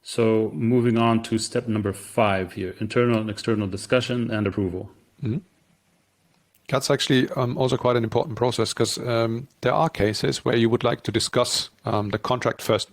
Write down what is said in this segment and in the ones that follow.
So moving on to step number 5 here, internal and external discussion and approval. Mm-hmm. That's actually also quite an important process because there are cases where you would like to discuss the contract first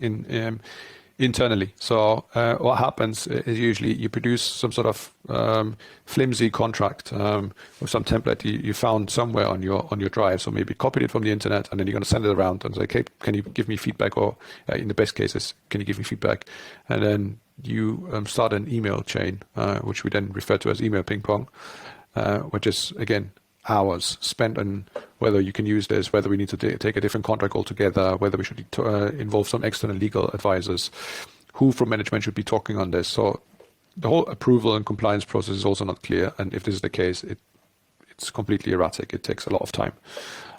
internally. So what happens is usually you produce some sort of flimsy contract with some template you found somewhere on your drive. So maybe copied it from the internet, and then you're going to send it around and say, "Okay, can you give me feedback?" Or in the best cases, "Can you give me feedback?" And then you start an email chain, which we then refer to as email ping pong, which is again hours spent on whether you can use this, whether we need to take a different contract altogether, whether we should involve some external legal advisors, who from management should be talking on this. So the whole approval and compliance process is also not clear. And if this is the case, it's completely erratic. It takes a lot of time.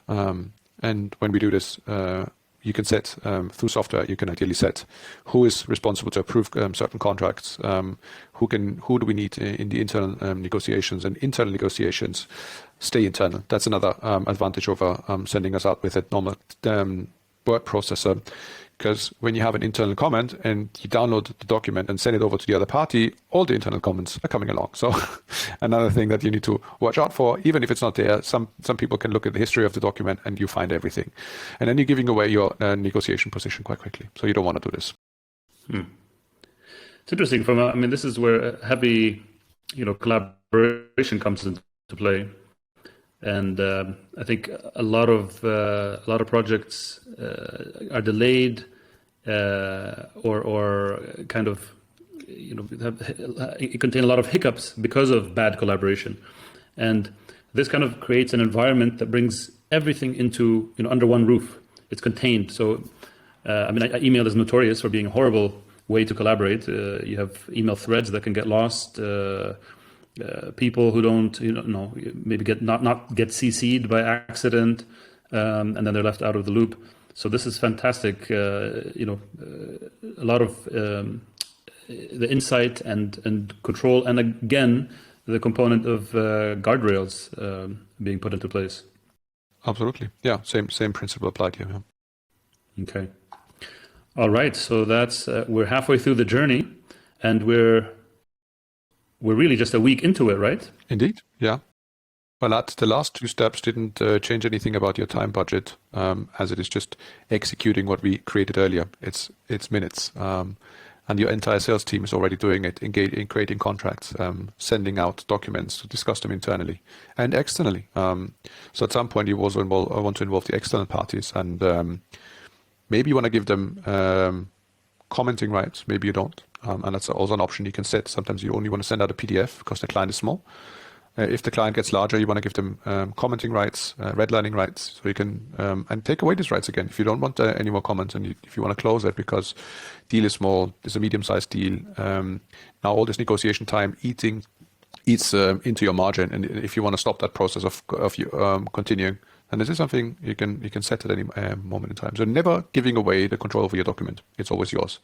And when we do this, you can set through software. You can ideally set who is responsible to approve certain contracts. Who do we need in the internal negotiations, and internal negotiations stay internal. That's another advantage over sending us out with a normal word processor. Because when you have an internal comment and you download the document and send it over to the other party, all the internal comments are coming along. So another thing that you need to watch out for, even if it's not there, some people can look at the history of the document and you find everything. And then you're giving away your negotiation position quite quickly. So you don't want to do this. It's interesting. This is where heavy, collaboration comes into play. And I think a lot of projects are delayed or kind of contain a lot of hiccups because of bad collaboration, and this kind of creates an environment that brings everything into under one roof. It's contained. So email is notorious for being a horrible way to collaborate. You have email threads that can get lost. People who don't, maybe not get CC'd by accident, and then they're left out of the loop. So this is fantastic. A lot of the insight and control, and again, the component of guardrails being put into place. Absolutely, yeah. Same principle applied here. Yeah. Okay. All right. So that's we're halfway through the journey, and we're really just a week into it, right? Indeed, yeah. Well, the last 2 steps didn't change anything about your time budget, as it is just executing what we created earlier. It's minutes, and your entire sales team is already doing it, engaging in creating contracts, sending out documents to discuss them internally and externally. So at some point, you also want to involve the external parties, and maybe you want to give them commenting rights. Maybe you don't. And that's also an option you can set. Sometimes you only want to send out a PDF because the client is small. If the client gets larger, you want to give them commenting rights, redlining rights, so you can and take away these rights again if you don't want any more comments, and if you want to close it because deal is small, it's a medium-sized deal. Now all this negotiation time eats into your margin, and if you want to stop that process of you continuing, and this is something you can set at any moment in time. So never giving away the control over your document. It's always yours.